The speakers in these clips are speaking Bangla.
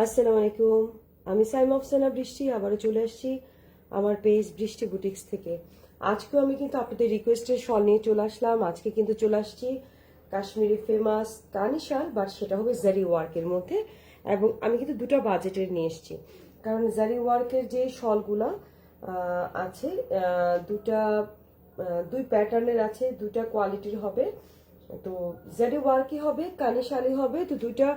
আসসালামু আলাইকুম। আমি সাইমা আফসানা বৃষ্টি আবারও চলে আসছি আমার পেজ বৃষ্টি বুটিক্স থেকে। আজকেও আমি কিন্তু আপনাদের রিকোয়েস্টের শল নিয়ে চলে আসলাম। আজকে কিন্তু চলে আসছি কাশ্মীরি ফেমাস কানি শাল, বাট সেটা হবে জারি ওয়ার্কের মধ্যে, এবং আমি কিন্তু দুটো বাজেটের নিয়ে এসেছি। কারণ জারি ওয়ার্কের যে শলগুলা আছে দুই প্যাটার্নের আছে, দুটা কোয়ালিটির হবে। তো জারি ওয়ার্কই হবে, কানি শালি হবে। তো দুইটা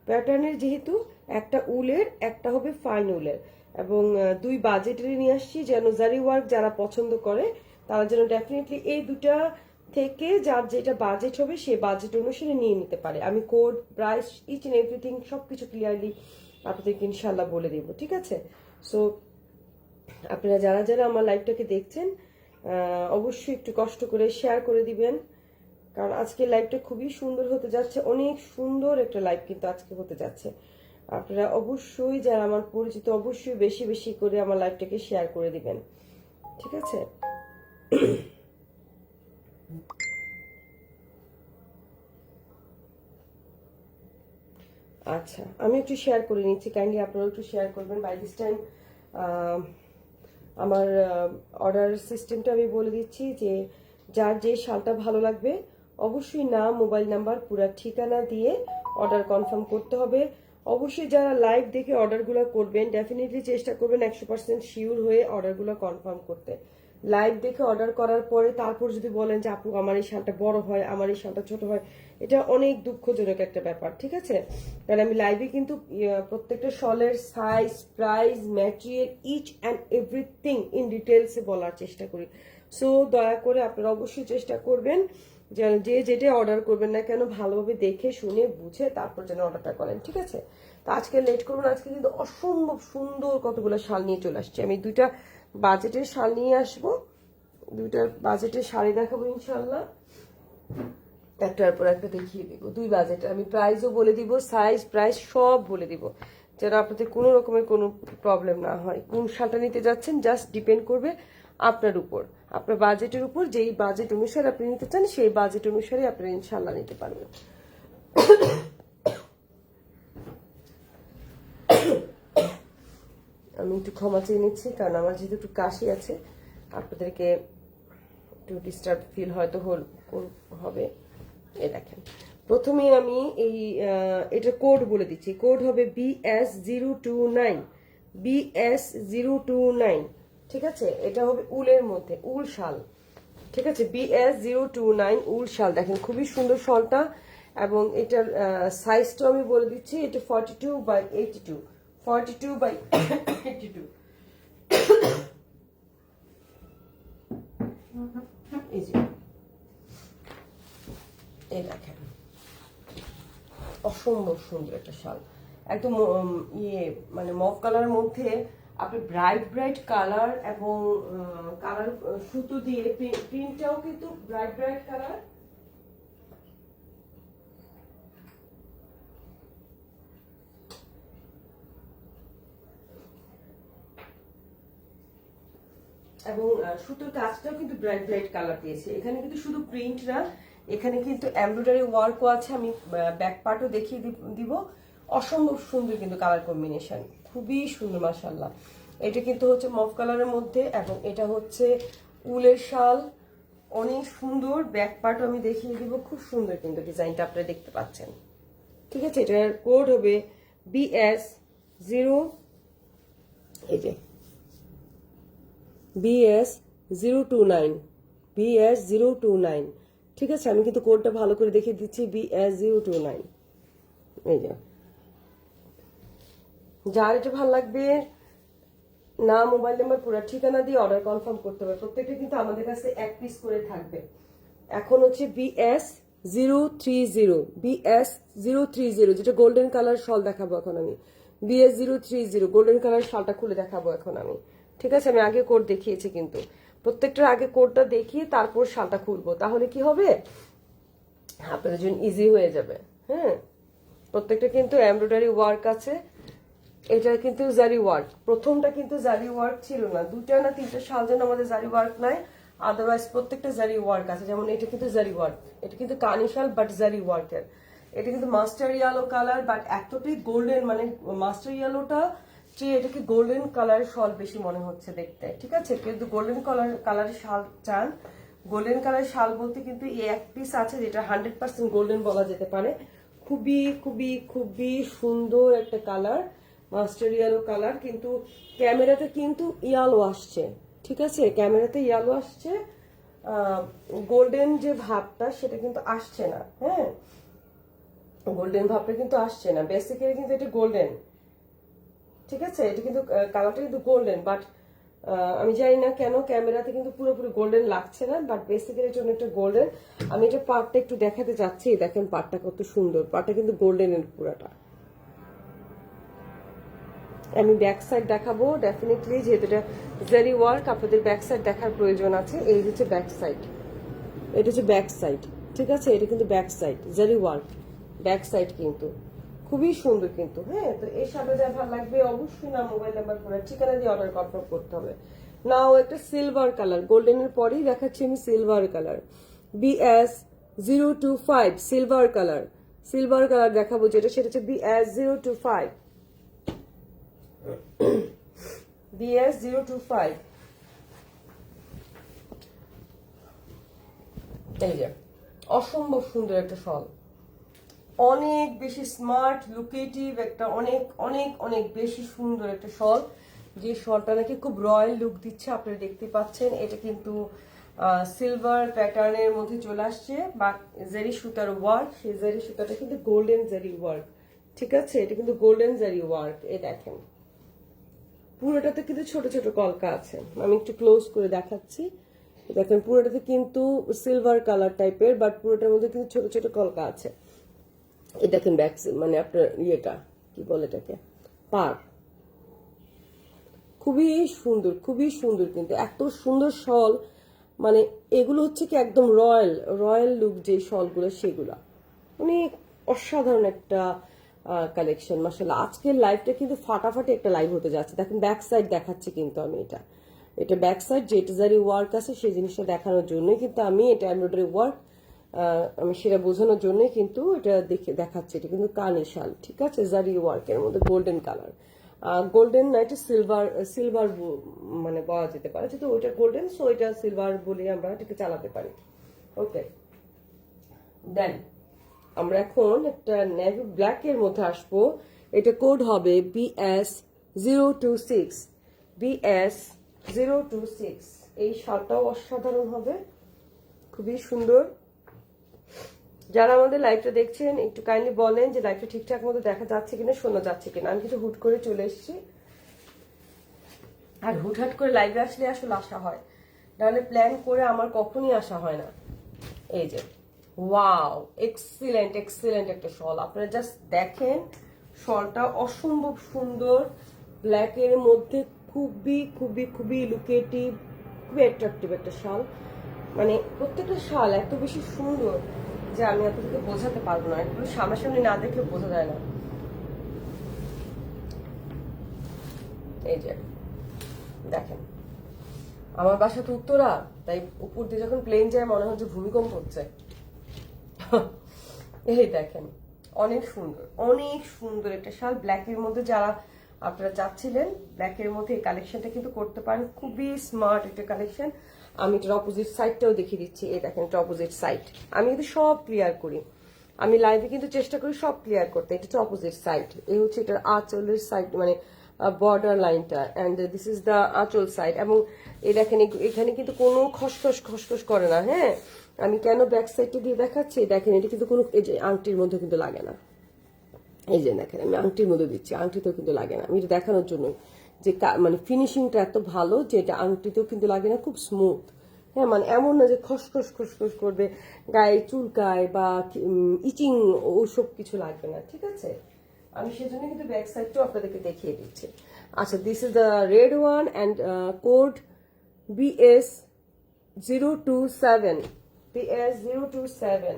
প্যাটার্নের যেহেতু, একটা উলের একটা হবে ফাইন উলের, এবং দুই বাজেটেরই নিয়ে আসছি যেন জারি ওয়ার্ক যারা পছন্দ করে তারা যেন ডেফিনেটলি এই দুটা থেকে যার যেটা বাজেট হবে সেই বাজেট অনুসারে নিয়ে নিতে পারে। আমি code, price, each and everything সবকিছু ক্লিয়ারলি আপনাদেরকে ইনশাল্লাহ বলে দেবো, ঠিক আছে? সো আপনারা যারা যারা আমার লাইভটাকে দেখছেন অবশ্যই একটু কষ্ট করে শেয়ার করে দিবেন, কারণ আজকে লাইভটা খুবই সুন্দর হতে যাচ্ছে। অনেক সুন্দর একটা লাইভ কিন্তু আজকে হতে যাচ্ছে। আপনারা অবশ্যই যারা আমার পরিচিত অবশ্যই বেশি বেশি করে আমার লাইভটাকে শেয়ার করে দিবেন, ঠিক আছে? আচ্ছা, আমি একটু শেয়ার করে নিচ্ছি, কাইন্ডলি আপনারা একটু শেয়ার করবেন। বাই দিস টাইম আমার অর্ডার সিস্টেমটা আমি বলে দিচ্ছি যে যার যে শালটা ভালো লাগবে অবশ্যই নাম, মোবাইল নাম্বার, পুরা ঠিকানা দিয়ে অর্ডার কনফার্ম করতে হবে। অবশ্যই যারা লাইভ দেখে অর্ডারগুলো করবেন ডেফিনেটলি চেষ্টা করবেন 100% শিওর হয়ে অর্ডারগুলো কনফার্ম করতে। লাইভ দেখে অর্ডার করার পরে তারপর যদি বলেন যে আপু আমার এই শালটা বড় হয়, আমার এই শালটা ছোট হয়, এটা অনেক দুঃখজনক একটা ব্যাপার, ঠিক আছে? কারণ আমি লাইভে কিন্তু প্রত্যেকটা শলের size, price, material, each and everything in ডিটেলসে বলার চেষ্টা করি। সো দয়া করে আপনারা অবশ্যই চেষ্টা করবেন যে যেটা অর্ডার করবেন না কেন ভালোভাবে দেখে শুনে বুঝে তারপর যেন অর্ডারটা করেন, ঠিক আছে? তো আজকে লেট করবো না। আজকে কিন্তু অসম্ভব সুন্দর কতগুলো শাল নিয়ে চলে আসছি। আমি দুইটা বাজেটের শাল নিয়ে আসবো, দুইটা বাজেটের শাড়ি দেখাবো ইনশাল্লাহ, একটার পর একটা দেখিয়ে দিব। দুই বাজেট আমি প্রাইসও বলে দিব, সাইজ, প্রাইস সব বলে দিব, যেন আপনাদের কোনো রকমের কোনো প্রবলেম না হয়। কোন শালটা নিতে যাচ্ছেন জাস্ট ডিপেন্ড করবে আপনার উপর, আপনার বাজেটের উপর। যেই বাজেট অনুসারে আপনি নিতে চান সেই বাজেট অনুসারে আপনারা ইনশাল্লাহ নিতে পারবেন। আমি একটু ক্ষমা চেয়ে নিচ্ছি, কারণ আমার যেহেতু একটু কাশি আছে, আপনাদেরকে একটু ডিস্টার্ব ফিল হয়তো হবে। এই দেখেন, প্রথমেই আমি এটা কোড বলে দিচ্ছি। কোড হবে BS029, BS029, ঠিক আছে? এটা হবে উলের মধ্যে, উল শাল, ঠিক আছে? BS029 উল শাল। দেখেন খুবই সুন্দর শালটা, এবং এটার সাইজটা আমি বলে দিচ্ছি। এটা 42/82, 42/82। এই যে এই দেখেন, অসম্ভব সুন্দর একটা শাল, একদম মানে মভ কালারের মধ্যে আপনি ব্রাইট ব্রাইট কালার, এবং কালার সুতো দিয়ে প্রিন্টটাও কিন্তু ব্রাইট ব্রাইট কালার। এবং সুতোর কাজটাও কিন্তু ব্রাইট ব্রাইট কালার দিয়েছে। এখানে কিন্তু শুধু প্রিন্ট না, এখানে কিন্তু এমব্রয়ডারি ওয়ার্কও আছে। আমি ব্যাক পার্টও দেখিয়ে দিব। অসম্ভব সুন্দর কিন্তু কালার কম্বিনেশন, খুবই সুন্দর মাশাআল্লাহ। এটা কিন্তু হচ্ছে মফ কালারের মধ্যে, এবং এটা হচ্ছে উলের শাল, অনেক সুন্দর। ব্যাক পার্টও আমি দেখিয়ে দিব, খুব সুন্দর কিন্তু ডিজাইনটা আপনারা দেখতে পাচ্ছেন, ঠিক আছে? এটার কোড হবে BS0, এই যে BS029, BS029, ঠিক আছে? আমি কিন্তু কোডটা ভালো করে দেখিয়ে দিচ্ছি, BS029। এই যে, যার এটা ভালো লাগবে নাম, মোবাইল নাম্বার, পুরো ঠিকানা দিয়ে অর্ডার কনফার্ম করতে হবে। প্রত্যেকটা কিন্তু আমাদের কাছে এক পিস করে থাকবে। এখন হচ্ছে BS030, BS030, যেটা গোল্ডেন কালার শাল দেখাবো এখন আমি। BS030 গোল্ডেন কালার শালটা খুলে দেখাবো এখন আমি, ঠিক আছে? আমি আগে কোড দেখিয়েছি, কিন্তু প্রত্যেকটার আগে কোডটা দেখিয়ে তারপর শালটা খুলবো, তাহলে কি হবে আপনাদের জন্য ইজি হয়ে যাবে। হ্যাঁ, প্রত্যেকটা কিন্তু এমব্রয়ডারি ওয়ার্ক আছে। এটা কিন্তু জারি ওয়ার্ক, প্রথমটা কিন্তু জারি ওয়ার্ক ছিল না, দুটা না তিনটা শাল যেন আমাদের জারি ওয়ার্ক নাই, আদারওয়াইজ প্রত্যেকটা জারি ওয়ার্ক আছে। যেমন এটা কিন্তু জারি ওয়ার্ক, এটা কিন্তু কানি শাল বাট জারি ওয়ার্কের। এটা কিন্তু মাস্টার ইয়েলো কালার, বাট এতটাই গোল্ডেন, মানে মাস্টার ইয়েলোটা যে এটাকে গোল্ডেন কালারের শল বেশি মনে হচ্ছে দেখতে, ঠিক আছে? কিন্তু গোল্ডেন কালারের শাল চান, গোল্ডেন কালারের শাল বলতে কিন্তু এই এক পিস আছে যেটা 100% গোল্ডেন বলা যেতে পারে। খুবই খুবই খুবই সুন্দর একটা কালার, মাস্টার ইয়েলো কালার, কিন্তু ক্যামেরাতে কিন্তু ইয়েলো আসছে, ঠিক আছে? ক্যামেরাতে ইয়েলো আসছে, গোল্ডেন যে ভাবটা সেটা কিন্তু আসছে না। হ্যাঁ, গোল্ডেন ভাবটা কিন্তু আসছে না, বেসিক্যালি কিন্তু এটা গোল্ডেন, ঠিক আছে? এটা কিন্তু কালারটা কিন্তু গোল্ডেন, বাট আমি জানি না কেন ক্যামেরাতে কিন্তু পুরোপুরি গোল্ডেন লাগছে না, বাট বেসিক্যালি এটা অনেকটা গোল্ডেন। আমি এটা পার্টটা একটু দেখাতে যাচ্ছি, দেখেন পার্টটা কত সুন্দর, পার্টটা কিন্তু গোল্ডেনের পুরাটা। আমি ব্যাক সাইড দেখাবো ডেফিনেটলি, যেহেতু এটা জারি ওয়ার্ক, আপনাদের ব্যাক সাইড দেখার প্রয়োজন আছে। এই হচ্ছে ব্যাক সাইড, এটা হচ্ছে ব্যাক সাইড, ঠিক আছে? এটা কিন্তু ব্যাক সাইড, জারি ওয়ার্ক ব্যাক সাইড, কিন্তু খুবই সুন্দর কিন্তু। হ্যাঁ, তো এই সামনে যা ভালো লাগবে অবশ্যই না মোবাইল নাম্বার পুরো ঠিকানা দিয়ে অর্ডার কনফার্ম করতে হবে। নাও একটা সিলভার কালার, গোল্ডেনের পরেই দেখাচ্ছি আমি silver colour, BS025 silver colour, silver colour দেখাবো যেটা, সেটা হচ্ছে BS025, BS025। এই যে অসম্ভব সুন্দর একটা শল, অনেক বেশি স্মার্ট লুকেটিভ একটা, অনেক অনেক অনেক বেশি সুন্দর একটা শল, যে শলটা নাকি খুব রয়্যাল লুক দিচ্ছে। আপনারা দেখতে পাচ্ছেন এটা কিন্তু সিলভার প্যাটার্নের মধ্যে চলে আসছে, বা জারি সুতার ওয়ার্ক, সেই জারি সুতাটা কিন্তু গোল্ডেন জারি ওয়ার্ক, ঠিক আছে? এটা কিন্তু গোল্ডেন জারি ওয়ার্ক। এই দেখেন পুরোটাতে কিন্তু ছোট ছোট কলকা আছে, আমি একটু ক্লোজ করে দেখাচ্ছি। দেখেন পুরোটাতে কিন্তু সিলভার কালার টাইপের, বাট পুরোটার মধ্যে কিন্তু ছোট ছোট কলকা আছে। এই দেখেন ব্যাক, মানে আপনার ইয়েটা কি বলে এটাকে, পার, খুবই সুন্দর, খুবই সুন্দর, কিন্তু এত সুন্দর শল, মানে এগুলো হচ্ছে কি একদম রয়্যাল রয়্যাল লুক যে শলগুলো, সেগুলো অনেক অসাধারণ একটা কালেকশন। মাশাআল্লাহ, আজকের লাইভটা কিন্তু ফাটাফাটি একটা লাইভ হতে যাচ্ছে। দেখেন ব্যাক সাইড দেখাচ্ছি কিন্তু আমি, এটা ব্যাক সাইড, যে জারি ওয়ার্ক আছে সেই জিনিসটা দেখানোর জন্যই কিন্তু আমি এটা এমব্রয়ডারি ওয়ার্ক, আমি সেটা বোঝানোর জন্যই কিন্তু এটা দেখাচ্ছি। এটা কিন্তু কানের শাল, ঠিক আছে? জারি ওয়ার্কের মধ্যে গোল্ডেন কালার, গোল্ডেন না, এটা সিলভার, সিলভার মানে বলা যেতে পারে, যেহেতু ওইটা গোল্ডেন সো এটা সিলভার বলে আমরা এটাকে চালাতে পারি। ওকে, দেন আমরা এখন একটা নেভি ব্ল্যাক এর মধ্যে আসবো। এটা কোড হবে BS026, BS026। এই শালটাও অসাধারণ হবে, খুবই সুন্দর। যারা আমাদের লাইভটা দেখছেন একটু কাইন্ডলি বলেন যে লাইভটা ঠিকঠাক মতো দেখা যাচ্ছে কিনা, শোনা যাচ্ছে কিনা। আমি কিছু হুট করে চলে এসেছি, আর হুটহাট করে লাইভে আসলে আসলে আসা হয়, নাহলে প্ল্যান করে আমার কখনই আসা হয় না। এই যে ওয়াও, এক্সিলেন্ট এক্সিলেন্ট একটা শল, আপনারা জাস্ট দেখেন শলটা অসম্ভব সুন্দর, ব্ল্যাকের মধ্যে খুবই খুবই খুবই লুকেটিভ, খুবই অ্যাট্রাকটিভ একটা শাল। মানে প্রত্যেকটা শাল এত বেশি সুন্দর যে আমি আপনাদেরকে বোঝাতে পারবো না, এগুলো সামনাসামনি না দেখলে বোঝা যায় না। এই যে দেখেন, আমার বাসা তো উত্তরা, তাই উপর দিয়ে যখন প্লেন যায় মনে হচ্ছে ভূমিকম্প হচ্ছে। এই দেখেন অনেক সুন্দর, অনেক সুন্দর একটা শাল ব্ল্যাকের মধ্যে। যারা আপনারা চাচ্ছিলেন ব্ল্যাকের মধ্যে এই কালেকশনটা কিন্তু করতে পারেন, খুবই স্মার্ট একটা কালেকশন। আমি এটার অপোজিট সাইডটাও দেখিয়ে দিচ্ছি। এই দেখেন এটা অপোজিট সাইড, আমি কিন্তু সব ক্লিয়ার করি, আমি লাইভে কিন্তু চেষ্টা করি সব ক্লিয়ার করতে। এটা হচ্ছে অপোজিট সাইড, এই হচ্ছে এটার আঁচলের সাইড, মানে বর্ডার লাইনটা, অ্যান্ড দিস ইজ দ্য আঁচল সাইড। এবং এই দেখেন এখানে কিন্তু কোনো খসখস খসখস করে না। হ্যাঁ, আমি কেন ব্যাক সাইডটা দিয়ে দেখাচ্ছি, দেখেন এটা কিন্তু কোনো, এই যে আংটির মধ্যে কিন্তু লাগে না, এই যে দেখেন আমি আংটির মধ্যে দিচ্ছি, আংটিতেও কিন্তু লাগে না। আমি এটা দেখানোর জন্য যে মানে ফিনিশিংটা এত ভালো যে এটা আংটিতেও কিন্তু লাগে না, খুব স্মুথ। হ্যাঁ, মানে এমন না যে খসখস খসখস করবে, গায়ে চুলকায় বা ইচিং, ওসব কিছু লাগবে না, ঠিক আছে? আমি সেজন্য কিন্তু ব্যাক সাইডটাও আপনাদেরকে দেখিয়ে দিচ্ছি। আচ্ছা, this is the red one and code BS027, BS027।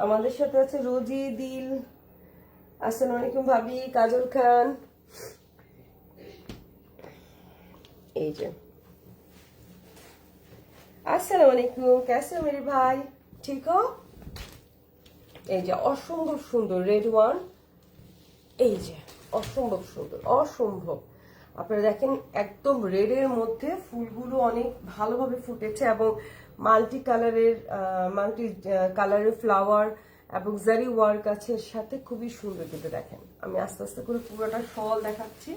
আমাদের সাথে আছে রোজি দিল, আসসালামু আলাইকুম ভাবি, কাজল খান। এই যে अस्सलाम वालेकुम, कैसे हो मेरे भाई, ठीक हो? এই যে অসম্ভব সুন্দর রেড ওয়ান, এই যে অসম্ভব সুন্দর, অসম্ভব। আপনারা দেখেন একদম রেডের মধ্যে ফুলগুলো অনেক ভালোভাবে ফুটেছে এবং মাল্টি কালারের ফ্লাওয়ার এবং জারি ওয়ার্ক আছে এর সাথে, খুবই সুন্দর। কিন্তু দেখেন আমি আস্তে আস্তে করে পুরোটা শল দেখাচ্ছি।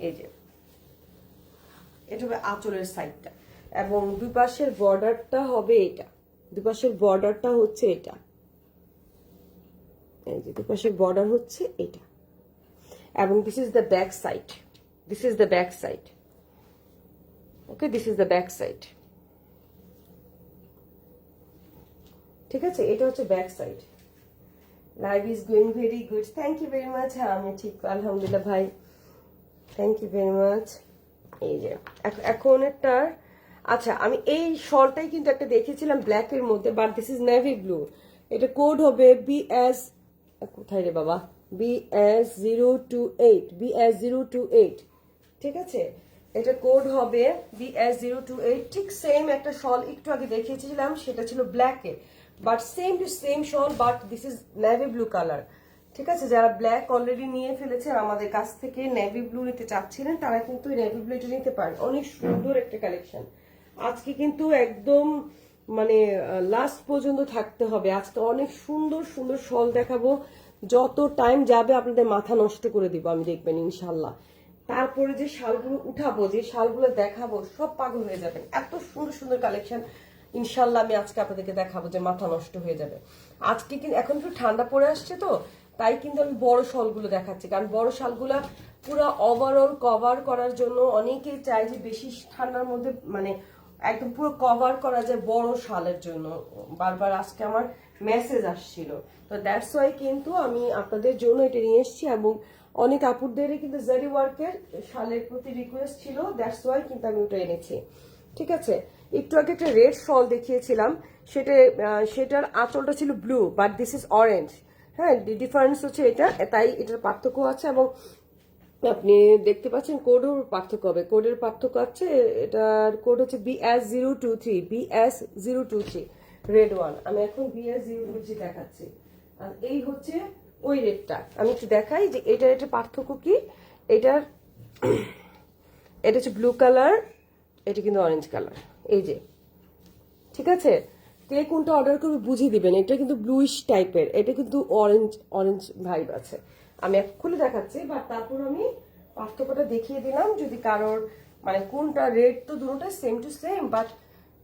এই যে এটা হবে আঁচলের সাইডটা এবং দুই পাশের বর্ডারটা হবে এটা, দুই পাশের বর্ডারটা হচ্ছে এটা, এই যে দুই পাশের বর্ডার হচ্ছে এটা এবং this is the back side, this is the back side. Okay, this is the back side. ঠিক আছে, এটা হচ্ছে back side. Live is going very good, thank you very much. হ্যাঁ আমি ঠিক আলহামদুলিল্লাহ ভাই, থ্যাংক ইউ ভেরি মাচ। এই যে এখন একটা, আচ্ছা আমি এই শলটাই কিন্তু একটা দেখেছিলাম ব্ল্যাকের মধ্যে, but this is navy blue. এটা কোড হবে BS, কোথায় রে বাবা, BS028, BS028। ঠিক আছে, এটা কোড হবে BS028। ঠিক সেম একটা শল একটু আগে দেখিয়েছিলাম, সেটা ছিল ব্ল্যাকে, but same to same shawl, but this is navy blue colour. ঠিক আছে, যারা ব্ল্যাক অলরেডি নিয়ে ফেলেছে আমাদের কাছ থেকে নেভি ব্লু নিতে চাচ্ছিলেন, তারা কিন্তু নেভি ব্লু এটা নিতে পারেন। অনেক সুন্দর একটা কালেকশন। আজকে কিন্তু একদম মানে লাস্ট পর্যন্ত থাকতে হবে। আজকে অনেক সুন্দর সুন্দর শল দেখাবো, যত টাইম যাবে আপনাদের মাথা নষ্ট করে দিব আমি, দেখবেন ইনশাল্লাহ। তারপরে যে শালগুলো উঠাবো, যে শালগুলো দেখাবো, সব পাগল হয়ে যাবেন। এত সুন্দর সুন্দর কালেকশন ইনশাল্লাহ আমি আজকে আপনাদেরকে দেখাবো, যে মাথা নষ্ট হয়ে যাবে। আজকে কিন্তু এখন একটু ঠান্ডা পড়ে আসছে তো, তাই কিন্তু আমি বড় শলগুলো দেখাচ্ছি, কারণ বড় শালগুলা পুরো ওভারঅল কভার করার জন্য অনেকেই চায় যে বেশি ঠান্ডার মধ্যে মানে একদম পুরো কভার করা যায় বড় শালের জন্য। বারবার আজকে আমার মেসেজ আসছিল, তো দ্যাটস ওয়াই কিন্তু আমি আপনাদের জন্য এটা নিয়ে এসেছি। এবং অনেক আপুরদেরই কিন্তু জারি ওয়ার্কের শালের প্রতি রিকোয়েস্ট ছিল, দ্যাটস ওয়াই কিন্তু আমি ওটা এনেছি। ঠিক আছে, একটু আগে একটা রেড শল দেখিয়েছিলাম, সেটার আঁচলটা ছিল blue, but this is orange. হ্যাঁ, ডিফারেন্স হচ্ছে এটা, তাই এটার পার্থক্য আছে। এবং আপনি দেখতে পাচ্ছেন কোডও পার্থক্য হবে, কোডের পার্থক্য আছে। এটার কোড হচ্ছে BS023, BS023 রেড ওয়ান। আমি এখন BS023 দেখাচ্ছি, আর এই হচ্ছে ওই রেডটা। আমি একটু দেখাই যে এটা পার্থক্য কি। এটার এটা হচ্ছে ব্লু কালার, এটা কিন্তু অরেঞ্জ কালার। এই যে, ঠিক আছে, কে কোনটা অর্ডার করবে বুঝিয়ে দিবেন। এটা কিন্তু ব্লুইশ টাইপের, এটা কিন্তু অরেঞ্জ অরেঞ্জ ভাইব আছে। আমি এক খুলে দেখাচ্ছি, বাট তারপর আমি পার্থক্যটা দেখিয়ে দিলাম, যদি কারোর মানে কোনটা রেড, তো দুটোটা সেম টু সেম, বাট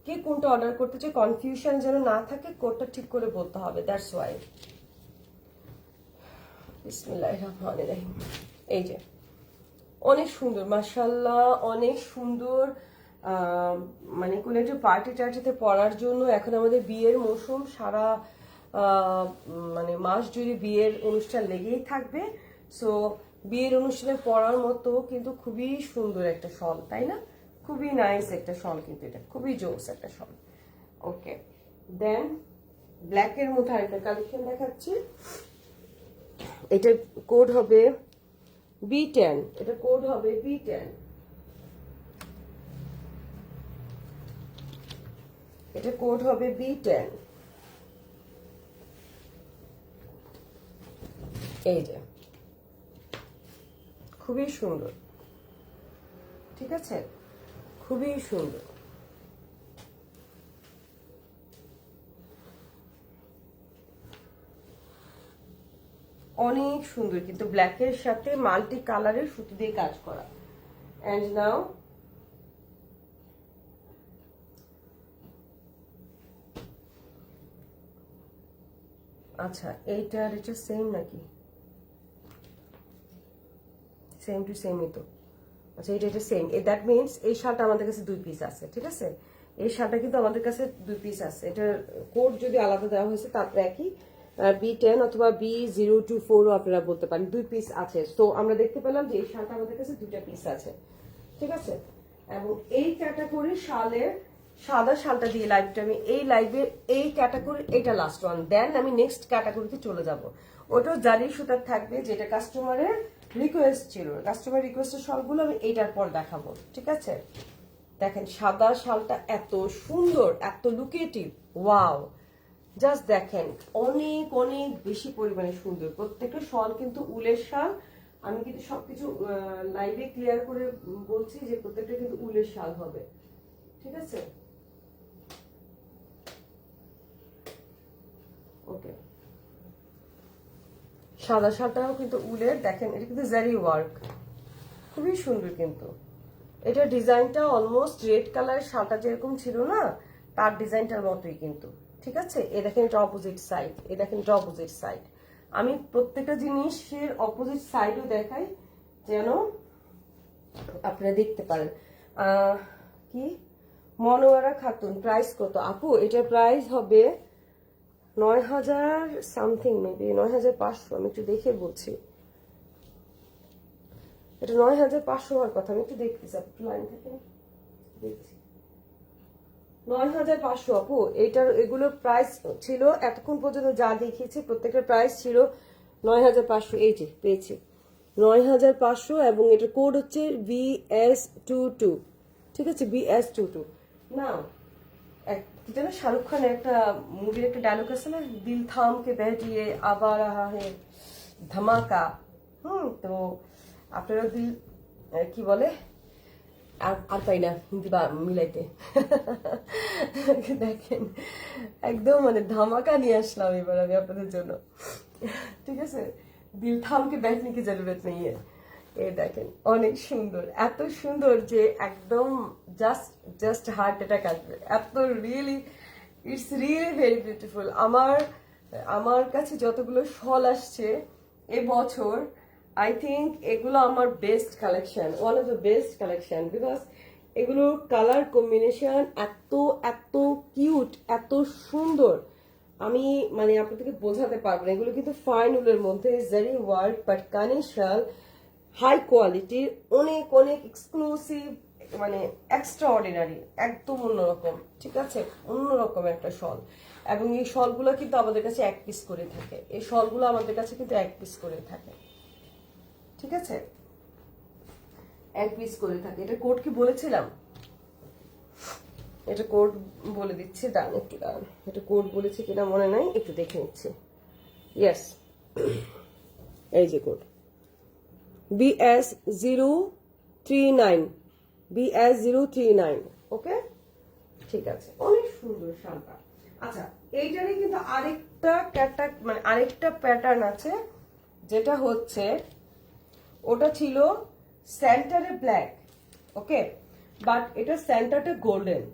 কে কোনটা অর্ডার করতে চায় কনফিউশন যেন না থাকে, কোডটা ঠিক করে বলতে হবে, দ্যাটস ওয়াই। বিসমিল্লাহির রহমানির রহিম। এই যে অনেক সুন্দর, মাশাআল্লাহ, অনেক সুন্দর। মানে কোনো একটা পার্টি টার্টিতে পরার জন্য, এখন আমাদের বিয়ের মৌসুম, সারা মানে মাস জুড়ে বিয়ের অনুষ্ঠান লেগেই থাকবে। সো বিয়ের অনুষ্ঠানে পরার মতো কিন্তু খুবই সুন্দর একটা শল, তাই না? খুবই নাইস একটা শল, কিন্তু এটা খুবই জোস একটা শল। ওকে, দেন ব্ল্যাকের মধ্যে আরেকটা কালেকশন দেখাচ্ছি। এটা কোড হবে B10, এটা কোড হবে B10, এটা কোড হবে B10। এই যে খুবই সুন্দর, ঠিক আছে, খুবই সুন্দর। অনেক সুন্দর, কিন্তু ব্ল্যাকের সাথে মাল্টি কালারের সুতো দিয়ে কাজ করা। এন্ড নাও আচ্ছা, এইটার এটা সেম নাকি? সেম টু সেমই তো। আচ্ছা, এটা সেম, দ্যাট মিনস এই শালটা আমাদের কাছে 2 পিস আছে। ঠিক আছে, এই শালটা কিন্তু আমাদের কাছে 2 পিস আছে। এটার কোড যদি আলাদা দেওয়া হয়েছে, তারপরে একই B10 অথবা B024ও আপনারা বলতে পারেন, 2 পিস আছে। তো আমরা দেখতে পেলাম যে এই শালটা আমাদের কাছে 2টা পিস আছে। ঠিক আছে, এবং এই ক্যাটাগরি শালের সাদা শালটা দিয়ে লাইভটা আমি এই লাইভের এই ক্যাটাগরি, এইটা লাস্ট ওয়ান, দেন আমি নেক্সট ক্যাটাগরিতে চলে যাব। ওটাও জারি সুতার থাকবে, যেটা কাস্টমারের রিকোয়েস্ট ছিল। কাস্টমার রিকোয়েস্টের শালগুলো আমি এইটার পর দেখাবো। ঠিক আছে, দেখেন সাদা শালটা এত সুন্দর, এত লুকেটিভ, ওয়াও। জাস্ট দেখেন অনেক অনেক বেশি পরিমাণে সুন্দর। প্রত্যেকটা শাল কিন্তু উলের শাল। আমি কিন্তু সবকিছু লাইভে ক্লিয়ার করে বলছি যে প্রত্যেকটা কিন্তু উলের শাল হবে, ঠিক আছে? ওকে, সাদা শালটাও কিন্তু উলের। দেখেন এটা কিন্তু জারি ওয়ার্ক, খুবই সুন্দর কিন্তু। এটা ডিজাইনটা অলমোস্ট রেড কালার শালটা যেরকম ছিল না তার ডিজাইনটার মতোই কিন্তু, ঠিক আছে? এ দেখেন এটা অপোজিট সাইড, এ দেখেন এটা অপোজিট সাইড। আমি প্রত্যেকটা জিনিসের অপোজিট সাইডও দেখাই যেন আপনারা দেখতে পারেন। কি মনোয়ারা খাতুন, প্রাইস কত আপু? এটার প্রাইস হবে 9,000 সামথিং, মেবি 9,500। আমি একটু দেখে বলছি, এটা 9,500 হওয়ার কথা। আমি একটু দেখতেছি, একটু লাইন থেকে দেখছি। 9,500 আপু। এইটার এগুলো প্রাইস ছিল এতক্ষণ পর্যন্ত যা দেখিয়েছি প্রত্যেকটার প্রাইস ছিল 9,500। এই যে পেয়েছি 9,500 এবং এটার কোড হচ্ছে BS22, ঠিক আছে? BS22। নাও কি যেন শাহরুখ খানের একটা মুভির একটা ডায়লগ আছে না, দিল থাম কে बैठिए আবার আহা হে ধামাকা। তো আপনারা দিল কি বলে আর পাই না হিন্দি বা মিলাইতে। দেখেন একদম মানে ধামাকা নিয়ে আসলাম এবার আমি আপনাদের জন্য, ঠিক আছে? দিল থামকে बैठने की जरूरत नहीं है। এই দেখেন অনেক সুন্দর, এত সুন্দর যে একদম জাস্ট জাস্ট হার্ট অ্যাটাক আসবে, এত really it's really very beautiful. আমার কাছে যতগুলো শল আসছে এবছর, আই থিঙ্ক এগুলো আমার best collection, one of the best collection, because এগুলোর কালার কম্বিনেশন এত এত কিউট, এত সুন্দর, আমি মানে আপনাদেরকে বোঝাতে পারবো না। এগুলো কিন্তু ফাইন উলের মধ্যে জারি ওয়ার্ক, বাট কানের শাল, হাই কোয়ালিটির, অনেক অনেক এক্সক্লুসিভ, মানে এক্সট্রা অর্ডিনারি, একদম অন্যরকম, ঠিক আছে? অন্যরকম একটা শল। এবং এই শলগুলো কিন্তু আমাদের কাছে এক পিস করে থাকে, এই শলগুলো আমাদের কাছে কিন্তু এক পিস করে থাকে, ঠিক আছে? এক পিস করে থাকে। এটা কোড কি বলেছিলাম? এটা কোড বলে দিচ্ছি, দাঁড়ান একটু দাঁড়ান, এটা কোড বলেছি কিনা মনে নাই, একটু দেখে নিচ্ছি। ইয়েস, এই যে কোড BS039, BS039। ওকে, ঠিক আছে, অনেক সুন্দর শালটা। আচ্ছা, এইটারই কিন্তু আরেকটা প্যাটার্ন আছে, যেটা হচ্ছে ওটা ছিল সেন্টারে ব্ল্যাক, ওকে, বাট এটা সেন্টারটা গোল্ডেন।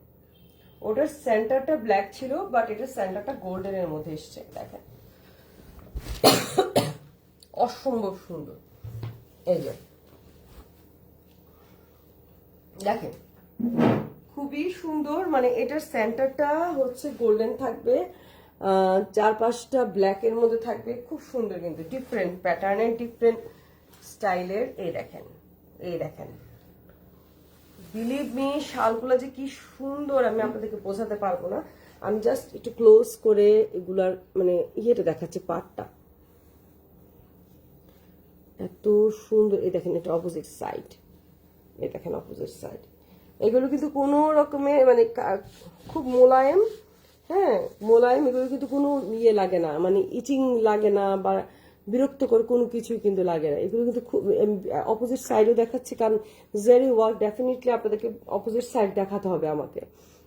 ওটার সেন্টারটা ব্ল্যাক ছিল, বাট এটা সেন্টারটা গোল্ডেনের মধ্যে এসছে। দেখেন অসম্ভব সুন্দর। এই যে দেখেন খুবই সুন্দর, মানে এটার সেন্টারটা হচ্ছে গোল্ডেন থাকবে, 4-5টা ব্ল্যাকের মধ্যে থাকবে, খুব সুন্দর কিন্তু, ডিফারেন্ট প্যাটার্নের, ডিফারেন্ট স্টাইলের। এই দেখেন, এই দেখেন, বিলিভ মি শালগুলো যে কি সুন্দর আমি আপনাদেরকে বোঝাতে পারবো না। আমি জাস্ট একটু ক্লোজ করে এগুলার মানে ইয়েটা দেখাচ্ছি, পার্টটা এত সুন্দর। এই দেখেন এটা অপোজিট সাইড, এই দেখেন অপোজিট সাইড। এগুলো কিন্তু কোনো রকমের মানে খুব মোলায়েম, হ্যাঁ মোলায়েম, এগুলো কিন্তু কোনো ইয়ে লাগে না, মানে ইচিং লাগে না বা বিরক্তকর কোনো কিছুই কিন্তু লাগে না। এগুলো কিন্তু খুব অপোজিট সাইডও দেখাচ্ছি, কারণ জারি ওয়ার্ক ডেফিনেটলি আপনাদেরকে অপোজিট সাইড দেখাতে হবে আমাকে।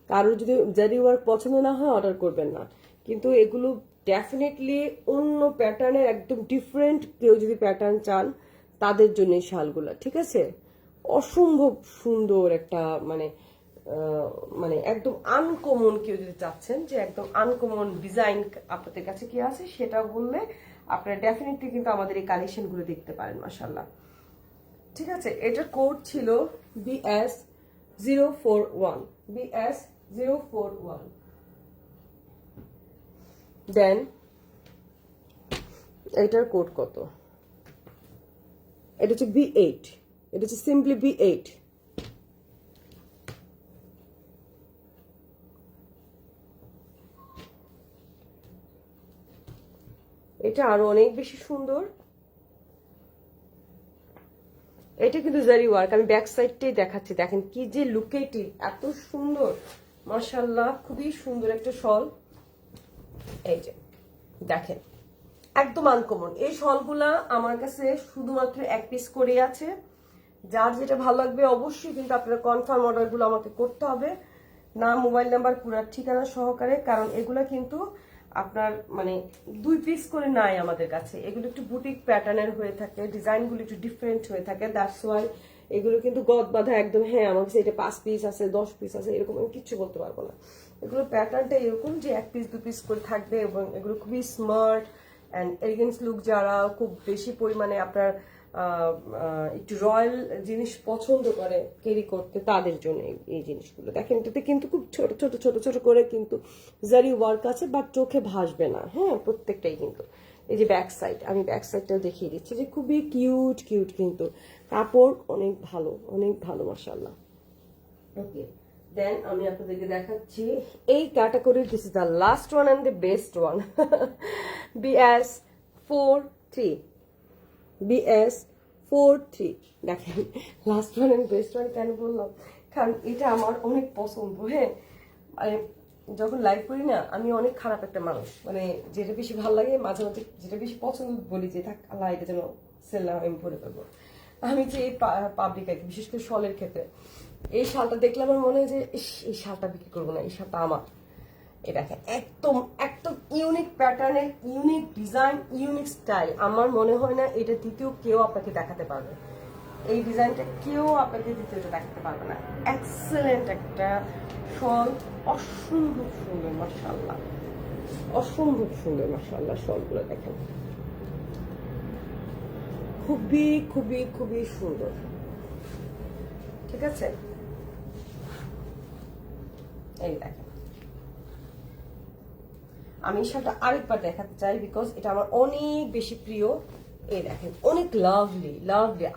কারোর যদি জারি ওয়ার্ক পছন্দ না হয় অর্ডার করবেন না, কিন্তু এগুলো ডেফিনেটলি অন্য প্যাটার্নের, একদম ডিফারেন্ট কেউ যদি প্যাটার্ন চান তাদের জন্য এই শালগুলো, ঠিক আছে? অসম্ভব সুন্দর একটা মানে মানে একদম আনকমন, কেউ যদি চাচ্ছেন যে একদম আনকমন ডিজাইন আপনাদের কাছে কি আছে সেটা বললে আপনারা ডেফিনেটলি কিন্তু আমাদের এই কালেকশনগুলো দেখতে পারেন, মাশাআল্লাহ, ঠিক আছে? এটার কোড ছিল BS041, BS041। দেন এটার কোড কত? এটা হচ্ছে B8, এটা হচ্ছে সিম্পলি B8। এটা আরো অনেক বেশি সুন্দর। এটা কিন্তু জারি ওয়ার্ক, আমি ব্যাক সাইডটাই দেখাচ্ছি, দেখেন কি যে লুকেটিভ, এত সুন্দর, মাশাআল্লাহ, খুবই সুন্দর একটা শল। এই যে দেখেন একদম আনকমন। এই শলগুলা আমার কাছে শুধুমাত্র এক পিস করে আছে। যার যেটা ভালো লাগবে অবশ্যই কিন্তু আপনারা কনফার্ম অর্ডারগুলো আমাকে করতে হবে, নাম মোবাইল নাম্বার পুরো ঠিকানা সহকারে। কারণ এগুলা কিন্তু আপনার মানে 2 পিস করে নাই আমাদের কাছে, এগুলো একটু বুটিক প্যাটার্নের হয়ে থাকে, ডিজাইনগুলো একটু ডিফারেন্ট হয়ে থাকে। দ্যাটস ওয়াই এগুলো কিন্তু গদ বাঁধা একদম, হ্যাঁ আমার কাছে এটা 5 পিস আছে 10 পিস আছে এরকম আমি কিচ্ছু বলতে পারবো না। এগুলো প্যাটার্নটা এরকম যে 1 পিস 2 পিস করে থাকবে এবং এগুলো খুবই স্মার্ট অ্যান্ড এলিগেন্স লুক। যারা খুব বেশি পরিমাণে আপনার একটু রয়্যাল জিনিস পছন্দ করে ক্যারি করতে, তাদের জন্য এই জিনিসগুলো। দেখেন এটাতে কিন্তু খুব ছোট ছোট ছোট ছোট করে কিন্তু জারি ওয়ার্ক আছে, বাট চোখে ভাসবে না। হ্যাঁ প্রত্যেকটাই কিন্তু। এই যে ব্যাক সাইড, আমি ব্যাক সাইডটাও দেখিয়ে দিচ্ছি যে খুবই কিউট কিউট, কিন্তু কাপড় অনেক ভালো মাশাআল্লাহ। ওকে, দেন আমি আপনাদেরকে দেখাচ্ছি এই ক্যাটাগরির, this is the last one and the best one, BS43 BS43। দেখেন last one and best one কেন বললাম, কারণ এটা আমার অনেক পছন্দ। হ্যাঁ মানে যখন লাইভ করি না আমি অনেক খারাপ একটা মানুষ, মানে যেটা বেশি ভালো লাগে মাঝে মাঝে যেটা বেশি পছন্দ বলি যে থাক আল্লাহ এটা যেন সেল না আমি পরে ফেলবো। আমি যে এই পাবলিক আর বিশেষ করে শলের ক্ষেত্রে এই শালটা দেখলে আমার মনে হয় যে এই শালটা বিক্রি করবো না, এই শালটা আমার। এই দেখেন একদম একদম ইউনিক প্যাটার্নের, ইউনিক ডিজাইন, ইউনিক স্টাইল। আমার মনে হয় না এটা দ্বিতীয় কেউ আপনাকে দেখাতে পারবে, এই ডিজাইনটা কেউ আপনাকে দ্বিতীয়টা দেখাতে পারবে না। এক্সেলেন্ট একটা শল, অসম্ভব সুন্দর মাশাআল্লাহ, অসম্ভব সুন্দর মাশাআল্লাহ। শলগুলো দেখেন খুবই সুন্দর, ঠিক আছে। এই দেখেন আমি শালটা আরেকবার দেখাতে চাই বিকজ এটা আমার অনেক বেশি প্রিয়। এই দেখেন অনেক লাভলি,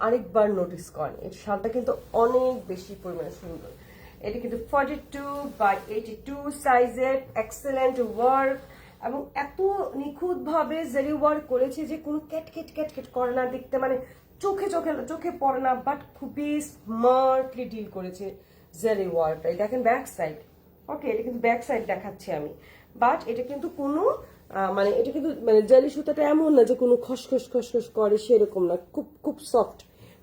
আরেকবার নোটিস করেন এই শালটা কিন্তু অনেক বেশি পরিমাণে সুন্দর। এটা কিন্তু 42/82 সাইজের, এক্সেলেন্ট ওয়ার্ক এবং এত নিখুঁত ভাবে জারি ওয়ার্ক করেছে যে কোনো ক্যাট করে না দেখতে, মানে চোখে পড়ে না, বাট খুবই স্মার্টলি ডিল করেছে জারি ওয়ার্কটা। দেখেন ব্যাক সাইড, ওকে এটা কিন্তু ব্যাক সাইড দেখাচ্ছি আমি, বাট এটা কিন্তু কোনো মানে এটা কিন্তু মানে জালি সুতাটা এমন না যে কোনো খসখস করে, সেরকম না, খুব soft,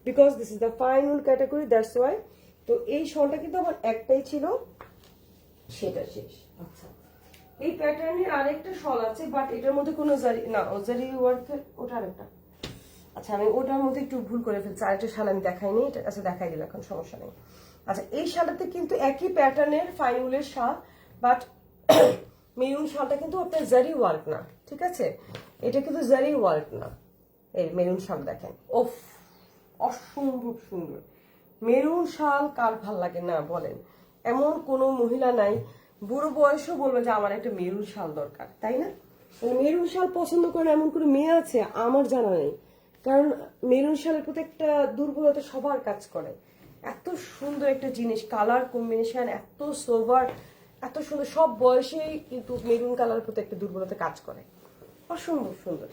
because this is the fine wool category, that's why. তো এই শলটা কিন্তু আমার একটাই ছিল, সেটা শেষ। আচ্ছা এই প্যাটার্নের আরেকটা শল আছে, বাট এটার মধ্যে কোনো জারি না, জারি ওয়ার্কের ওটা আরেকটা। আচ্ছা আমি ওটার মধ্যে একটু ভুল করে ফেলছি, আরেকটা শাল আমি দেখাইনি, এটা আচ্ছা দেখাই দিল, এখন সমস্যা নেই। আচ্ছা এই শালটাতে কিন্তু একই প্যাটার্নের ফাইন উলের শাল, বাট মেরুন শালটা কিন্তু আপনার জারি ওয়ার্ক না, ঠিক আছে, এটা কিন্তু জারি ওয়ার্ক না। এই মেরুন শাল দেখেন, ওফ অসম্ভব সুন্দর। মেরুন শাল কার ভাল লাগে না বলেন, এমন কোনো মহিলা নাই বুড়ো বয়সেও বলবে যে আমার একটা মেরুন শাল দরকার, তাই না? মেরুন শাল পছন্দ করে এমন কোনো মেয়ে আছে আমার জানা নেই, কারণ মেরুন শালের প্রতি একটা দুর্বলতা সবার কাজ করে। এত সুন্দর একটা জিনিস, কালার কম্বিনেশন এত সোভার, এত সুন্দর, সব বয়সেই কিন্তু মেরুন কালারের প্রতি একটা দুর্বলতা কাজ করে। অসম্ভব সুন্দর,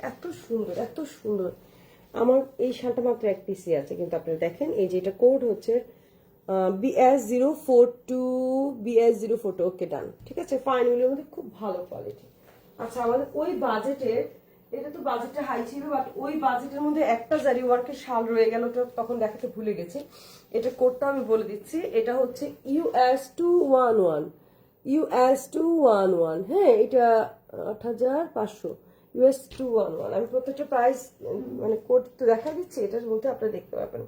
এত সুন্দর। আমার এই শালটা মাত্র এক পিসি আছে, কিন্তু আপনারা দেখেন এই যে এটা কোড হচ্ছে BS042 ওকে ডান, ঠিক আছে। ফাইন উলের মধ্যে খুব ভালো কোয়ালিটি। আচ্ছা আমাদের ওই বাজেটের, এটা তো বাজেটটা হাই ছিল, বাট ওই বাজেটের মধ্যে একটা জারি ওয়ার্কের শাল রয়ে গেল, তো তখন দেখাতে ভুলে গেছি। এটা কোডটা আমি বলে দিচ্ছি, এটা হচ্ছে US211, হ্যাঁ এটা 8500 US211। আমি প্রত্যেকটা প্রাইস মানে কোড তো দেখা দিচ্ছি, এটার মধ্যে আপনারা দেখতে পাবেন।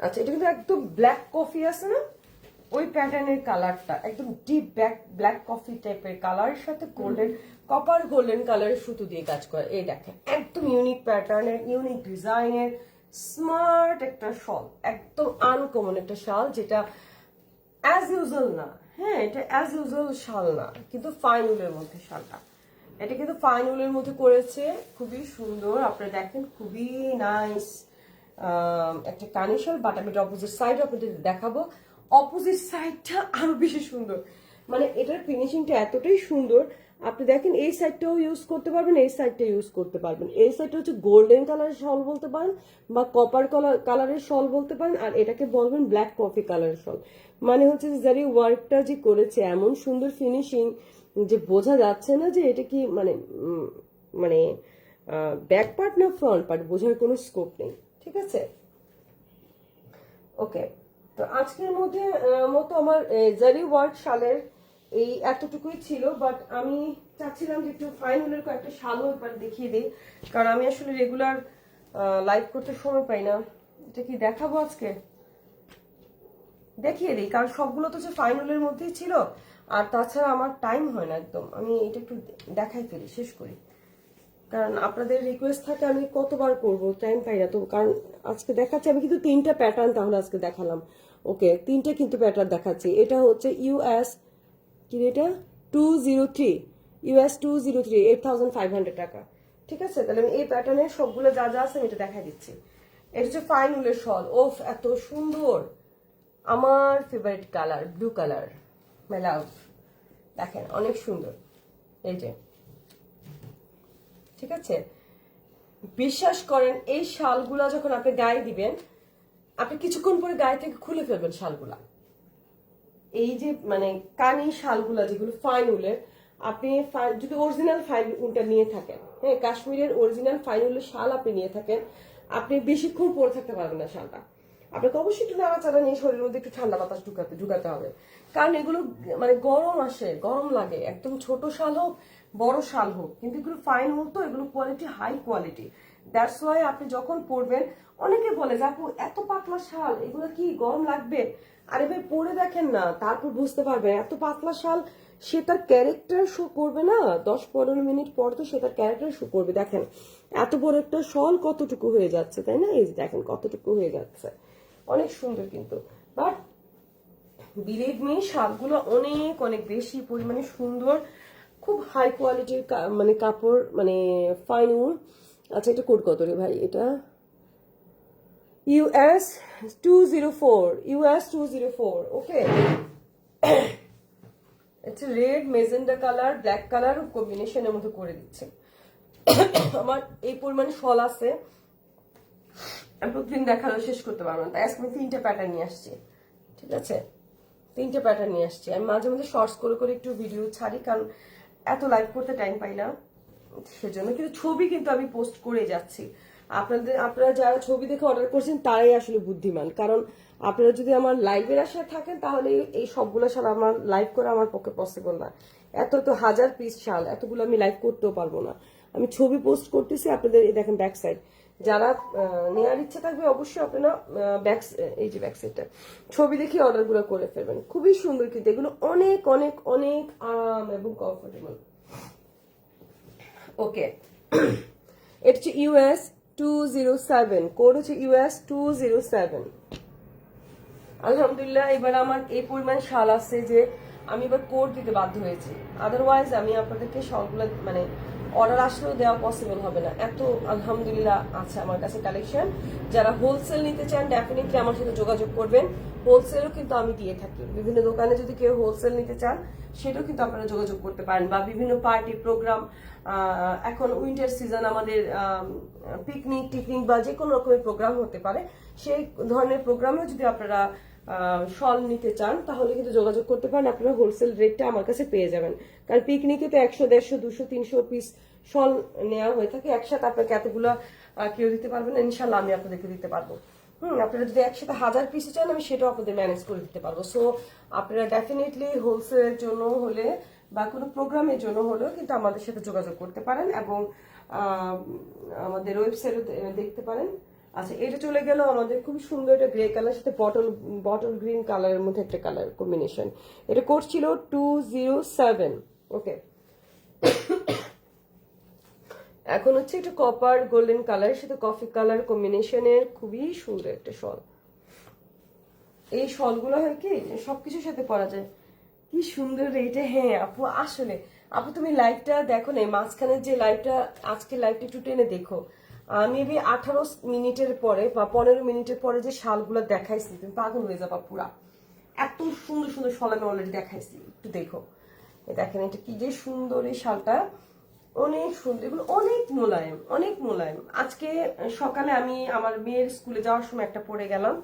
আচ্ছা এটা কিন্তু একদম ব্ল্যাক কফি আছে না, ওই প্যাটার্নের কালারটা একদম ডিপ ব্ল্যাক কফি টাইপের কালারের সাথে কপার গোল্ডেন কালারের সুতো দিয়ে কাজ করে। এই দেখেন একদম ইউনিক প্যাটার্নের, ইউনিক ডিজাইনের, স্মার্ট একটা শাল, একদম আনকমন একটা শাল, যেটা অ্যাজ ইউজুয়াল না। হ্যাঁ এটা অ্যাজ ইউজুয়াল শাল না, কিন্তু ফাইন উলের মধ্যে শালটা, এটা কিন্তু ফাইন উলের মধ্যে করেছে, খুবই সুন্দর। আপনারা দেখেন খুবই নাইস একটা কানি শাল, বাট আমি এটা অপোজিট সাইড আপনাদের দেখাবো। অপোজিট সাইডটা আরো বেশি সুন্দর, মানে এটার ফিনিশিংটা এতটাই সুন্দর, আপনি দেখেন এই সাইডটাও ইউজ করতে পারবেন, এই সাইডটা ইউজ করতে পারবেন। এই সাইডটা হচ্ছে গোল্ডেন কালারের শল বলতে পারেন বা কপার কালারের শল বলতে পারেন, আর এটাকে বলবেন ব্ল্যাক কফি কালারের শল। মানে হচ্ছে যে জারি ওয়ার্কটা যে করেছে এমন সুন্দর ফিনিশিং যে বোঝা যাচ্ছে না যে এটা কি মানে মানে ব্যাক পার্ট না ফ্রন্ট পার্ট, বোঝার কোনো স্কোপ নেই। ঠিক আছে, ওকে। তো আজকের মতো আমার জারি ওয়ার্ক শালের এই এতটুকুই ছিল, বাট আমি চাচ্ছিলাম যে একটু ফাইন উলের কয়েকটা শালও একবার দেখিয়ে দিই, কারণ আমি আসলে রেগুলার লাইভ করতে সময় পাই না। এটা কি দেখাবো আজকে? দেখিয়ে দিই, কারণ সবগুলো তো যে ফাইন উলের মধ্যেই ছিল, আর তাছাড়া আমার টাইম হয় না একদম। আমি এটা একটু দেখাই ফেলি, শেষ করি, কারণ আপনাদের রিকোয়েস্ট থাকে আমি কতবার করব, টাইম পাই না তো। কারণ আজকে দেখাচ্ছি আমি কিন্তু 3টা প্যাটার্ন তাহলে আজকে দেখালাম। ওকে, 3টা কিন্তু প্যাটার্ন দেখাচ্ছি। এটা হচ্ছে ইউএস কি, এটা 203, ইউএস 203, 8500 টাকা। ঠিক আছে, তাহলে আমি এই প্যাটার্নের সবগুলো যা যা আছে আমি এটা দেখাই দিচ্ছি। এটা হচ্ছে ফাইন উলের শল। ওফ, এত সুন্দর, আমার ফেভারিট কালার ব্লু কালার, মাই লাভ। দেখেন অনেক সুন্দর, এই যে। ঠিক আছে, বিশ্বাস করেন এই শালগুলা যখন আপনি গায়ে দিবেন, আপনি কিছুক্ষণ পরে গায়ে থেকে খুলে ফেলবেন শালগুলা। এই যে মানে কানি শালগুলা যেগুলো ফাইন উলের, আপনি যদি অরিজিনাল ফাইন উলটা নিয়ে থাকেন, হ্যাঁ কাশ্মীরের অরিজিনাল ফাইন উলের শাল আপনি নিয়ে থাকেন, আপনি বেশিক্ষণ পরে থাকতে পারবেন না শালটা। আপনাকে অবশ্যই একটু নাড়াচাড়া নিয়ে শরীরের মধ্যে একটু ঠান্ডা বাতাস ঢুকাতে হবে, কারণ এগুলো মানে গরম আসে, গরম লাগে। একদম ছোট শাল হোক বড় শাল হোক, কিন্তু এগুলো ফাইন উল তো, এগুলো quality high quality. That's why আপনি যখন পরবেন, অনেকে বলে যে আপু এত পাতলা শাল এগুলো কি গরম লাগবে? আরে ভাই পরে দেখেন না, তারপর বুঝতে পারবেন। এত পাতলা শাল সে তার ক্যারেক্টার শো করবে না, 10-15 মিনিট পর তো সে তার ক্যারেক্টার শো করবে। দেখেন এত বড় একটা শল কতটুকু হয়ে যাচ্ছে, তাই না? এই যে দেখেন কতটুকু হয়ে যাচ্ছে, অনেক সুন্দর কিন্তু। বাট বিলিভ মি, শালগুলো অনেক অনেক বেশি পরিমাণে সুন্দর, খুব হাই কোয়ালিটির মানে কাপড়, মানে ফাইন উল। আচ্ছা এটা কোড কত রে ভাই? এটা ইউএস 204, ইউএস 204। ওকে, এটা red magenta colour black colour কম্বিনেশনের মধ্যে করে দিচ্ছে। আমার এই পরিমাণে শল আছে, আমি প্রতিদিন দেখালেও শেষ করতে পারবো না, তাই আজকে আমি 3টা প্যাটার্ন নিয়ে আসছি। ঠিক আছে, 3টা প্যাটার্ন নিয়ে আসছি। আমি মাঝে মাঝে শর্টস করে করে একটু ভিডিও ছাড়ি, কারণ এত লাইভ করতে টাইম পাই না সেজন্য। কিন্তু ছবি কিন্তু আমি পোস্ট করে যাচ্ছি। আপনারা যারা ছবি দেখে অর্ডার করছেন তারাই আসলে বুদ্ধিমান, কারণ আপনারা যদি আমার লাইভের আশায় থাকেন তাহলে এই সবগুলো শাল আমার লাইভ করা আমার পক্ষে পসিবল না। এত 1000 পিস শাল এতগুলো আমি লাইভ করতেও পারবো না। আমি ছবি পোস্ট করতেছি আপনাদের, এই দেখেন ব্যাক সাইড। যারা নেওয়ার ইচ্ছা থাকবে অবশ্যই আপনারা এই যে ব্যাক সাইডটা ছবি দেখে অর্ডারগুলো করে ফেলবেন। খুবই সুন্দর কিন্তু এগুলো, অনেক অনেক অনেক আরাম এবং কমফোর্টেবল। ওকে, এটা হচ্ছে ইউএস 207, কোড হচ্ছে ইউএস 207। আলহামদুলিল্লাহ এবার আমার এই পরিমাণ শাল আছে যে আমি এবার কোড দিতে বাধ্য হয়েছি, আদারওয়াইজ আমি আপনাদেরকে সবগুলো মানে অর্ডার আসলেও দেওয়া পসিবল হবে না। এত আলহামদুলিল্লাহ আছে আমার কাছে কালেকশন। যারা হোলসেল নিতে চান ডেফিনেটলি আমার সাথে যোগাযোগ করবেন। হোলসেলও কিন্তু আমি দিয়ে থাকি, বিভিন্ন দোকানে যদি কেউ হোলসেল নিতে চান সেটাও কিন্তু আপনারা যোগাযোগ করতে পারেন। বা বিভিন্ন পার্টি প্রোগ্রাম, এখন উইন্টার সিজন, আমাদের পিকনিক টিকনিক বা যে কোনো রকমের প্রোগ্রাম হতে পারে, সেই ধরনের প্রোগ্রামেও যদি আপনারা শল নিতে চান তাহলে কিন্তু যোগাযোগ করতে পারেন। আপনারা হোলসেল রেটটা আমার কাছে পেয়ে যাবেন, কারণ পিকনিকে তো 100, 150, 200, 300 পিস শল নেওয়া হয়ে থাকে। একসাথে আপনাকে এতগুলো কেউ দিতে পারবেন না, ইনশাল্লাহ আমি আপনাদেরকে দিতে পারবো। আপনারা যদি একসাথে 1000 পিস চান আমি সেটাও আপনাদের ম্যানেজ করে দিতে পারবো। সো আপনারা ডেফিনেটলি হোলসেলের জন্য হলে বা কোনো প্রোগ্রামের জন্য হলেও কিন্তু আমাদের সাথে যোগাযোগ করতে পারেন, এবং আমাদের ওয়েবসাইটও দেখতে পারেন। আচ্ছা, এটা চলে গেল আমাদের খুব সুন্দর একটা গ্রে কালার সাথে বটল গ্রিন কালারের মধ্যে একটা কালার কম্বিনেশন। এটা কোড ছিল 207। ওকে, এখন হচ্ছে একটা কপার গোল্ডেন কালার সাথে কফি কালার কম্বিনেশনের খুবই সুন্দর একটা শল। এই শলগুলো হয় কি সবকিছুর সাথে পরা যায়, কি সুন্দর এইটা। হ্যাঁ আপু, আসলে আপু তুমি লাইভটা দেখো না, মাঝখানের যে লাইভটা, আজকে লাইভটা একটু টেনে দেখো। মেবি 18 মিনিটের পরে বা 15 মিনিটের পরে যে শালগুলো দেখাইছি তুমি পাগল হয়ে যাবা পুরা। এত সুন্দর সুন্দর শাল আমি অলরেডি দেখাইছি, একটু দেখো। দেখেন এটা কি যে সুন্দর এই শালটা, অনেক সুন্দর, এগুলো অনেক মোলায়েম, অনেক মোলায়েম। আজকে সকালে আমি আমার মেয়ের স্কুলে যাওয়ার সময় একটা পরে গেলাম,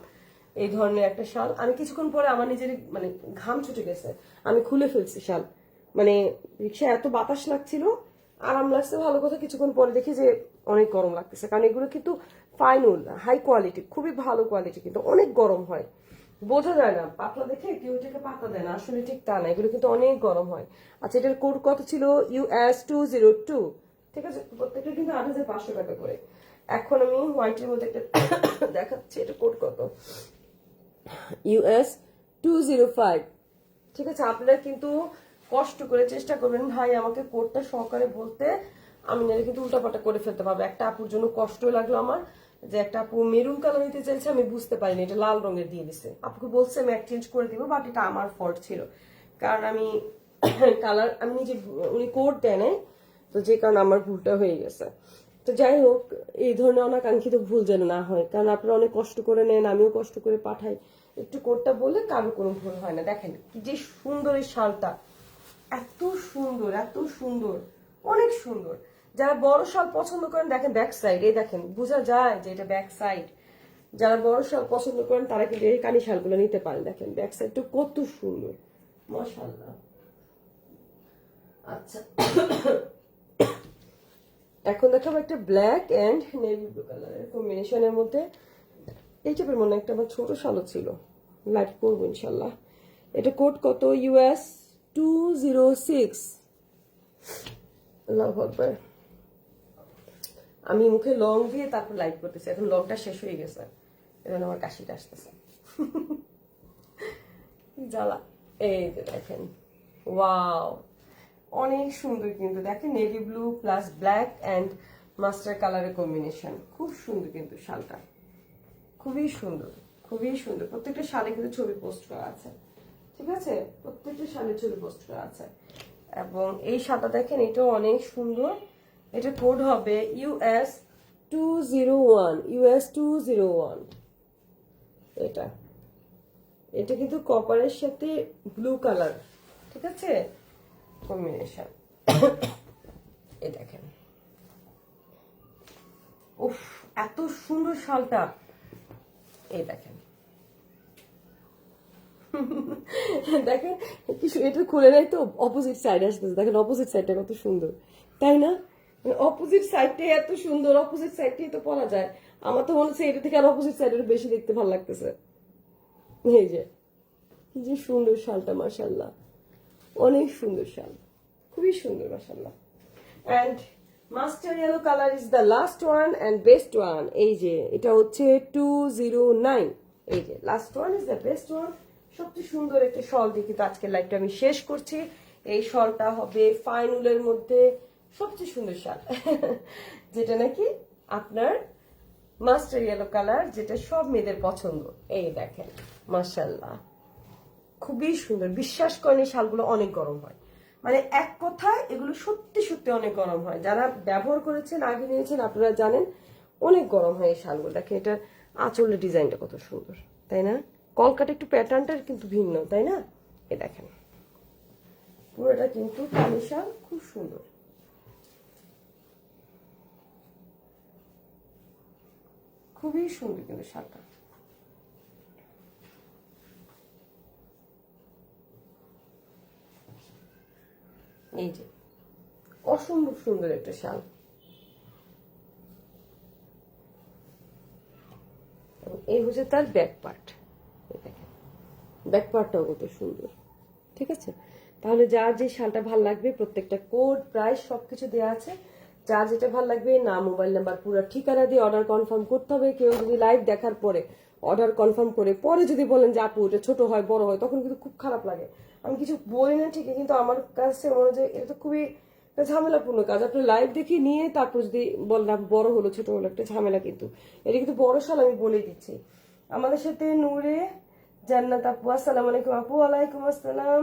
এই ধরনের একটা শাল। আমি কিছুক্ষণ পরে আমার নিজের মানে ঘাম ছুটে গেছে, আমি খুলে ফেলছি শাল। মানে রিক্সায় এত বাতাস লাগছিল, আরাম লাগছে ভালো কথা, কিছুক্ষণ পরে দেখি যে অনেক গরম লাগতেছে। কারণ এগুলো কিন্তু ফাইন উল, হাই কোয়ালিটি, খুবই ভালো কোয়ালিটি, কিন্তু অনেক গরম হয়, বোঝা যায় না, পাতলা দেখে কেউ এটাকে পাতা দেয় না, আসলে ঠিক তা না, এগুলো কিন্তু অনেক গরম হয়। আচ্ছা, এটার কোড কত ছিল? US202, ঠিক আছে, প্রত্যেকটা কিন্তু 8,500 টাকা করে। এখন আমি হোয়াইটের মধ্যে একটা দেখাচ্ছি, এটা কোড কত, US205। ঠিক আছে, আপনারা কিন্তু কষ্ট করে চেষ্টা করবেন ভাই আমাকে কোডটা সহকারে বলতে, আমি নাহলে কিন্তু উল্টাপাল্টা করে ফেলতে পারবো। একটা আপুর জন্য কষ্ট লাগলো আমার, যে একটা আপু মেরুন কালার নিতে চাইছে, আমি বুঝতে পারিনি এটা লাল রঙের দিয়ে দিছে। আপুকে বলছে আমি এক্সচেঞ্জ করে দিব, বাট এটা আমার ফল্ট ছিল, কারণ আমি কালার আমি নিজে, উনি কোড দেয় নাই, তো যে কারণে আমার ভুলটা হয়ে গেছে। তো যাই হোক, এই ধরনের অনাকাঙ্ক্ষিত ভুল যেন না হয়, কারণ আপনারা অনেক কষ্ট করে নেন, আমিও কষ্ট করে পাঠাই, একটু কোডটা বললে কারো কোনো ভুল হয় না। দেখেন কি যে সুন্দর এই শালটা, এত সুন্দর, এত সুন্দর, অনেক সুন্দর। যারা বড় শাল পছন্দ করেন, দেখেন ব্যাক সাইড, এই দেখেন বোঝা যায় যে এটা ব্যাক সাইড। যারা বড় শাল পছন্দ করেন তারা কিন্তু এই কানি শালগুলো নিতে পারেন। দেখেন ব্যাক সাইডটা কত সুন্দর, মাশাআল্লাহ। আচ্ছা, এখন দেখাবো একটা ব্ল্যাক এন্ড নেভি ব্লু কালারের কম্বিনেশনের মধ্যে। এই টাইপের মনে একটা আমার ছোট শালও ছিল, লাইট করবো ইনশাল্লাহ। এটা কোড কত? US206। আল্লাহু আকবার। আমি মুখে লং দিয়ে তারপর লাইট করতেছি, এখন লংটা শেষ হয়ে গেছে, এখন আমার কাশিটা আসতেছে, জ্বালা। এই যে দেখেন, ওয়াও, অনেক সুন্দর কিন্তু, দেখেন navy blue plus black and mustard কালারের কম্বিনেশন, খুব সুন্দর কিন্তু শালটা, খুবই সুন্দর, খুবই সুন্দর। প্রত্যেকটা শালে কিন্তু ছবি পোস্ট করা আছে, ঠিক আছে, প্রত্যেকটা শালে ছবি পোস্ট করা আছে। এবং এই শালটা দেখেন, এটাও অনেক সুন্দর। এটা কোড হবে US201, US201। এটা এটা কিন্তু কপারের সাথে ব্লু কালার, ঠিক আছে, কম্বিনেশন। এই দেখেন, উফ, এত সুন্দর শালটা। এই দেখেন, দেখেন কিছু, এটা খুলে নাই তো, অপোজিট সাইড আসতেছে, দেখেন অপোজিট সাইডটা কত সুন্দর, তাই না? অপোজিট সাইডটাই এত সুন্দর, অপোজিট সাইডটাই তো পরা যায়। আমার তো মনে হচ্ছে এটা থেকে আর অপোজিট সাইডের বেশি দেখতে ভালো লাগতেছে। এই যে কি যে সুন্দর শালটা, মাশাআল্লাহ, অনেক সুন্দর শাল, খুবই সুন্দর মাশাআল্লাহ। And mustard yellow colour is the last one and best one. এই যে এটা হচ্ছে 209, এই যে last one is the best one. সবচেয়ে সুন্দর একটা শল দিয়ে কিন্তু আজকের লাইভটা আমি শেষ করছি। এই শলটা হবে ফাইন উলের মধ্যে সবচেয়ে সুন্দর শাল, যেটা নাকি আপনার মাস্টার ইয়েলো কালার, যেটা সব মেয়েদের পছন্দ। এই দেখেন মাশাআল্লাহ, খুবই সুন্দর। বিশ্বাস করেন এই শালগুলো অনেক গরম হয়, মানে এক কথায় এগুলো সত্যি সত্যি অনেক গরম হয়। যারা ব্যবহার করেছেন, আগে নিয়েছেন, আপনারা জানেন অনেক গরম হয় এই শালগুলো। দেখেন এটা আঁচলের ডিজাইনটা কত সুন্দর, তাই না? কলকাটা একটু প্যাটার্নটা কিন্তু ভিন্ন, তাই না? এ দেখেন পুরোটা কিন্তু কালো শাল, খুব সুন্দর, খুবই সুন্দর কিন্তু শালটা। এই যে অসম্ভব সুন্দর একটা শাল। এই হচ্ছে তার ব্যাক পার্ট, দেখেন ব্যাক পার্টটাও কত সুন্দর, ঠিক আছে। তাহলে যার যে শালটা ভাল লাগবে, প্রত্যেকটা কোড প্রাইস সবকিছু দেওয়া আছে, যার যেটা ভাল লাগবে নাম, মোবাইল নাম্বার, পুরো ঠিকানা দিয়ে অর্ডার কনফার্ম করতে হবে। কেউ যদি লাইভ দেখার পরে অর্ডার কনফার্ম করে পরে যদি বলেন যে আপু এটা ছোট হয় বড় হয়, তখন কিন্তু খুব খারাপ লাগে। আমি কিছু বলি না ঠিকই, কিন্তু আমার কাছে মনে হয় যে এটা তো খুবই একটা ঝামেলাপূর্ণ কাজ। আপনি লাইভ দেখে নিয়ে তারপর যদি বললাম বড় হলো ছোট হলো, একটা ঝামেলা। কিন্তু এটা কিন্তু বড় শাল, আমি বলে দিচ্ছি। আমাদের সাথে নূরে জান্নাত আপু, আসসালামু আলাইকুম আপু। ওয়ালাইকুম আসসালাম,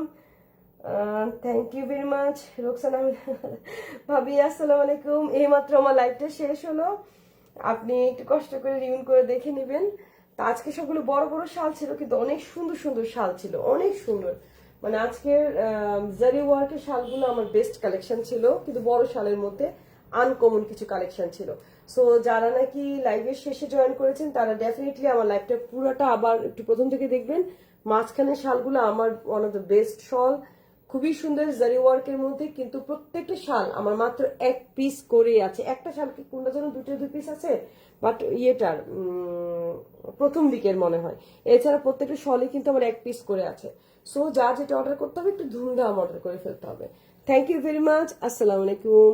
thank you very much. Roksana ভাবি, আসসালামু আলাইকুম। এই মাত্র আমার লাইভটা শেষ হলো, আপনি একটু কষ্ট করে রিউন করে দেখে নেবেন। তা আজকে সবগুলো বড় বড় শাল ছিল, কিন্তু অনেক সুন্দর সুন্দর শাল ছিল, অনেক সুন্দর। মানে আজকের জারি ওয়ার্কের শালগুলো আমার বেস্ট কালেকশন ছিল, কিন্তু বড় শালের মধ্যে আনকমন কিছু কালেকশন ছিল। সো যারা নাকি লাইভের শেষে জয়েন করেছেন তারা ডেফিনেটলি আমার লাইভটা পুরোটা আবার একটু প্রথম থেকে দেখবেন। মাঝখানের শালগুলো আমার ওয়ান অফ দ্য বেস্ট শল, খুবই সুন্দর জারি ওয়ার্কের মধ্যে, কিন্তু প্রত্যেকটা শাল আমার মাত্র এক পিস করে আছে। একটা শাল কি কোনটা যেন দুই পিস আছে, বাট ইয়েটার প্রথম দিকের মনে হয়। এছাড়া প্রত্যেকটা শলই কিন্তু আমার এক পিস করে আছে। সো যা যেটা অর্ডার করতে হবে একটু ধুমধাম অর্ডার করে ফেলতে হবে। Thank you very much. আসসালামু আলাইকুম।